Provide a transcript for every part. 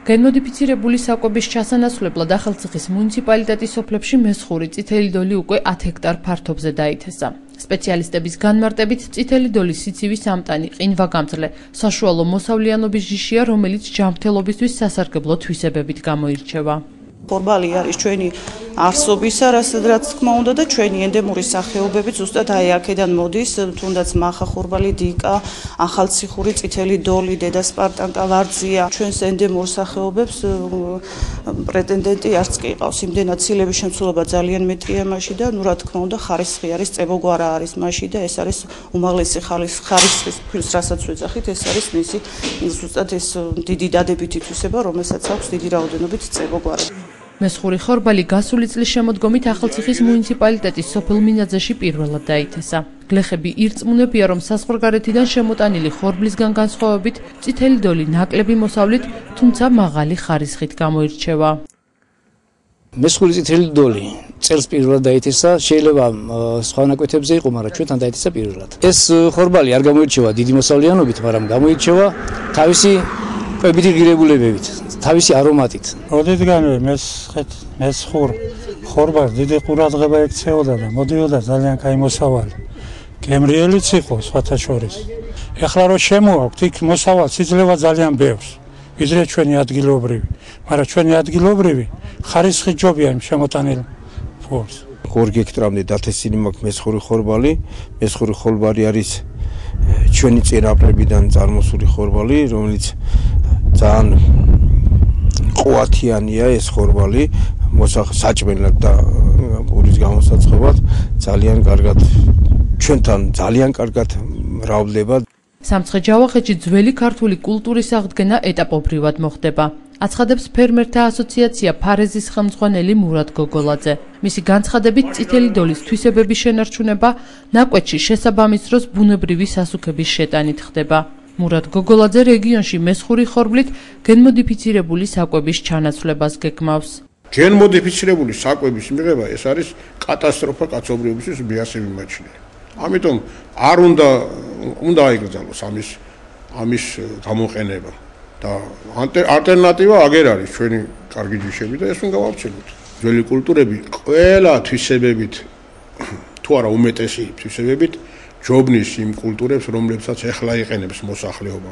გენმოდიფიცირებული საკვების ჩასანაცვლებლად ახალციხის მუნიციპალიტეტის სოფლებში მესხური წითელი დოლი უკვე 10 ჰექტარ ფართობზე დაითესა. სპეციალისტების განმარტებით წითელი დოლის სიცივის ამტანი ყინვაგამძლე საშუალო მოსავლიანობის ჯიშია, რომელიც ჯანმრთელობისთვის სასარგებლო თვისებებით გამოირჩევა. ხორბალი არის ჩვენი არსობისა, რაც თქმა უნდა და ჩვენი ენდემური სახეობები ზუსტად აი აქედან მოდის, თუნდაც მახა ხორბალი, დიკა, ახალციხური, წითელი დოლი, დედა სპარტანკა, ვარძია. ჩვენს ენდემურ სახეობებს პრეტენდენტი არც კი ყავს. იმდენად ცილების შემცველობა ძალიან მეტია მასში და რა თქმა უნდა ხარისხი არის, წებოგვარა არის მასში და ეს არის უმაღლესი ხარისხის ფულს, რასაც ვეძახით, ეს არის მისი ზუსტად ეს დიდი დადებითი თვისება, რომელსაც აქვს დიდი რაოდენობით წებოგვარა. მესხური ხორბალი გასული წლის შემოდგომით ახალციხის მუნიციპალიტეტის სოფელ მინაძეში პირველად დაითესა. გლეხები ირწმუნებია, რომ საზღვარგარეთიდან შემოტანილი ხორბლისგან განსხვავებით წითელი დოლი ნაკლები მოსავლით, თუმცა მაღალი ხარისხით გამოირჩევა. მესხური წითელი დოლი წელს პირველად დაითესა, შეიძლება სხვა ნაკვეთებზე იყო, მაგრამ ჩვენთან დაითესა პირველად. ეს ხორბალი არ გამოირჩევა დიდი მოსავლიანობით, მაგრამ გამოირჩევა თავისი კვებითი ღირებულებებით, თავისი არომატით. ოდითგანვე მესხურ ხორბალს დიდი ყურადღება ექცეოდა და მოდიოდა ძალიან კაი მოსავალი. გემრიელიც იყო სხვათა შორის. ეხლა რო შემოაქვთ, იქ მოსავალს იძლევა ძალიან ბევრს, ვიდრე ჩვენი ადგილობრივი. მაგრამ ჩვენი ადგილობრივი ხარისხით ჯობია იმ შემოტანილ ფულს. 2 ჰექტრამდე დათესილი მაქვს მესხური ხორბალი. მესხური ხორბალი არის ჩვენი წინაპრებიდან წარმოსული ხორბალი, რომელიც ძალიან ყუათიანია ეს ხორბალი, საჭმელად და პურის გამოსაცხობად ძალიან კარგად ჩვენთან ძალიან კარგად მრავლდება. სამცხე-ჯავახეთში ძველი ქართული კულტურის აღდგენა ეტაპობრივად მოხდება. აცხადებს ფერმერთა ასოციაცია ფარეზის ხელმძღვანელი მურად გოგოლაძე. მისი განცხადებით წითელი დოლის თვისებების შენარჩუნება ნაკვეთში შესაბამის დროს ბუნებრივი სასუქების შეტანით ხდება. მურად გოგოლაძე რეგიონში მესხური ხორბლით გენმოდიფიცირებული საკვების ჩანაცვლებას გეგმავს. გენმოდიფიცირებული საკვების მიღება ეს არის კატასტროფა კაცობრიობისთვის, მე ასე მიმაჩნია. ამიტომ არ უნდა აიგრძალოს ამის გამოყენება და ალტერნატივა აგერ არის ჩვენი კარგი ჯიშები და ეს უნდა გავავრცელოთ. ძველი კულტურები ყველა თვისებებით თუ არა უმეტესი თვისებებით ჯობნის იმ კულტურებს, რომლებსაც ეხლა იყენებს მოსახლეობა.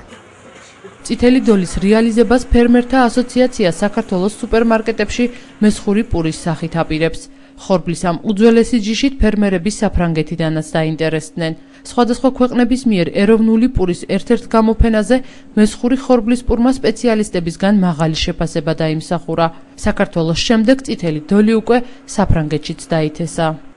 წითელი დოლის რეალიზებას ფერმერთა ასოციაცია საქართველოს სუპერმარკეტებში მესხური პურის სახით აპირებს. ხორბლის ამ უძველესი ჯიშით ფერმერები საფრანგეთიდანაც დაინტერესდნენ. სხვადასხვა ქვეყნების მიერ ეროვნული პურის ერთ-ერთ გამოფენაზე მესხური ხორბლის პურმა სპეციალისტებისგან მაღალი შეფასება დაიმსახურა. საქართველოს შემდეგ წითელი დოლი უკვე საფრანგეთშიც დაითესა.